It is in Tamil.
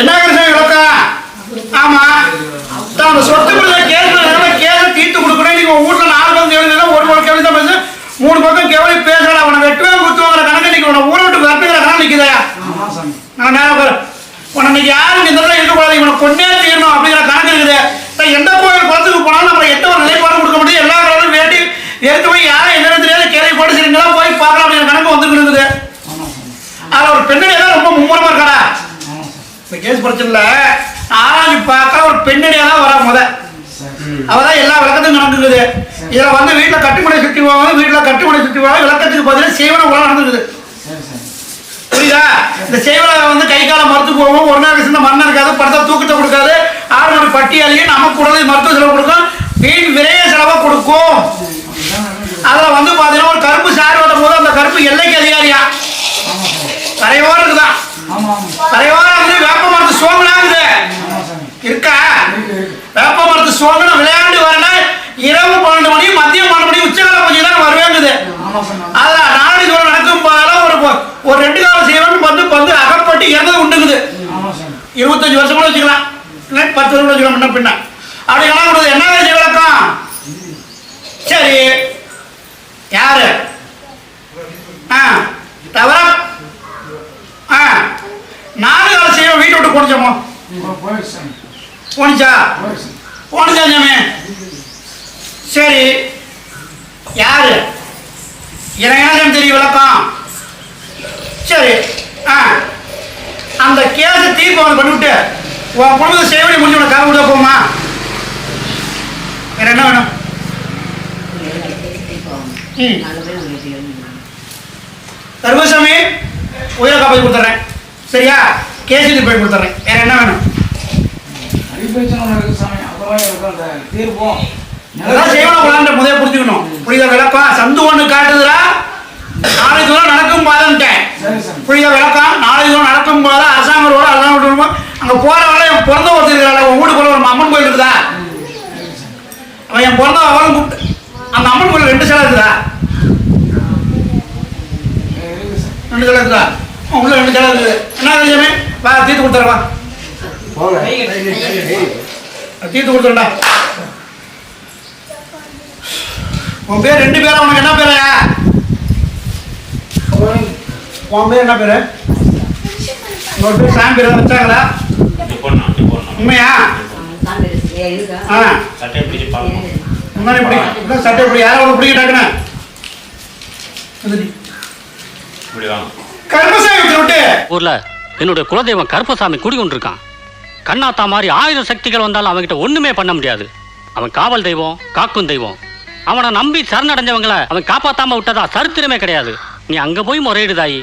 என்ன ஆமா சொத்து கேள்வி தீர்த்து கொடுக்கணும். நீங்க வீட்டுல 4 பக்கம் கேள்வி ஒரு பக்கம் கேள்வி தான் பேசு, 3 பக்கம் கேள்வி பேசல. அவனை வெட்டுவேன் குத்துவாங்கிற கணக்கு நீங்க உன ஊரை விட்டு வரட்டுங்கிற கணக்கு நிக்குதா? உனக்கு யாருக்கு இந்த இருக்கக்கூடாது, இவனை கொண்டே தீரணும் அப்படிங்கிற கணக்கு இருக்குது. எந்த கோயில் குளத்துக்கு போனாலும் நம்ம எந்த ஒரு நிலைப்பாடு கொடுக்க முடியும். எல்லா கடலும் வேண்டி எடுத்து போய் யாரும் என்ன தெரியாது கேள்வி போட்டு சரிங்களா போய் பார்க்கலாம் அப்படிங்கிற கணக்கு வந்துட்டு இருக்குது. அதுல ஒரு பெண்ணடி தான் ரொம்ப மும்முரமா இருக்காடா. இந்த கேஸ் பிரச்சனைல ஆராய்ச்சி பார்க்க ஒரு பெண்ணடியா தான் வரா முத. அவதான் எல்லா விளக்கத்தையும் நடந்துக்குது. இதுல வந்து வீட்டுல கட்டுமனை சுற்றி போவாங்க, வீட்டுல கட்டுமனை சுற்றி போவாங்க. விளக்கத்துக்கு பதிலாக செய்வன உலகம் நடந்துக்குது. புரியுதா? இந்த செய்வனை வந்து கை காலம் மறுத்து போவோம். ஒரு நாள் சின்ன மரணம் இருக்காது, படத்தை தூக்கத்தை கொடுக்காது. 6 மணி பட்டியலையும் நமக்கு கூடாது மருத்துவ செலவு கொடுக்கும், வீண் விரைய செலவை கொடுக்கும். அதுல வந்து பாத்தீங்கன்னா ஒரு கருப்பு சார் ஓட்டும் போது அந்த கருப்பு எல்லைக்கு அதிகாரியா கரையோரம் இருக்குதான். கரையோரம் வந்து வேப்ப மரத்து சோங்கலாங்குது இருக்கா? வேப்ப மரத்து சோங்கன விளையாண்டு வரனா இரவு 12 மணி மதியம் 12 மணி உச்சகால பூஜை தான் வருவேங்குது. அதுல நாளை தூரம் நடக்கும் போதெல்லாம் ஒரு 2 காலம் செய்வன் வந்து அகப்பட்டு இறந்தது உண்டுக்குது. 25 வருஷம் கூட வச்சுக்கலாம், 10 வருஷம் கூட வச்சுக்கலாம். முன்ன பின்ன அப்படி கணக்கு என்ன செய்ய விளக்கம்? சரி யாரு தவிர 4 காலம் செய்வோம் வீட்டை விட்டு போனிச்சோமோ போனிச்சா போனிச்சாமே. சரி யாரு எனக்கு தெரியும் விளக்கம். சரி அந்த கேஸை தீர்ப்பு அவன் பண்ணிவிட்டு உன் குடும்பத்தை சேவடி முடிஞ்சு உனக்கு கரை விட போமா? வேற என்ன வேணும்? தர்மசாமி உயிரை காப்பாற்றி கொடுத்துட்றேன், சரியா? கேஸ் இது போய் கொடுத்துட்றேன். வேற என்ன வேணும்? முதல்ல புரிஞ்சுக்கணும். புரியுதா விளக்கம்? சந்து ஒண்ணு காட்டுதுரா, நாளை தூரம் நடக்கும் பாதன்ட்டேன். புரியுதா விளக்கம்? நாளை தூரம் நடக்கும் போது அரசாங்க ரோடு அதெல்லாம் விட்டு அங்க போற வேலை என் பிறந்த ஒருத்தர் இருக்கிறாள். உன் வீட்டுக்குள்ள ஒரு அம்மன் கோயில் இருக்குதா? அவன் என் பிறந்த அவளும் கூப்பிட்டு அந்த அம்மன் கோயில் 2 சிலை இருக்குதா? 2 சிலை இருக்குதா? உள்ள 2 சிலை இருக்குது. என்ன விஷயமே வா தீர்த்து கொடுத்துறவா, தீர்த்து கொடுத்துருண்டா. உன் பேர் 2 பேரா? உனக்கு என்ன பேரு? உன் பேர் என்ன பேரு? உங்க பேர் சாமி பேர் வச்சாங்களா? உண்மையா? சட்டை எப்படி யாரும் உனக்கு பிடிக்கிட்டாக்குன்னு கருப்பசாமி விட்டு ஊர்ல என்னுடைய குலதெய்வம் கருப்பசாமி குடிக்கொண்டிருக்கான். கண்ணாத்தா மாதிரி 1000 சக்திகள் வந்தாலும் அவன்கிட்ட ஒண்ணுமே பண்ண முடியாது. அவன் காவல் தெய்வம், காக்கும் தெய்வம். அவனை நம்பி சரணடைஞ்சவங்களை அவன் காப்பாத்தாம விட்டதா சரித்திரமே கிடையாது. நீ அங்க போய் முறையிடுதாயி.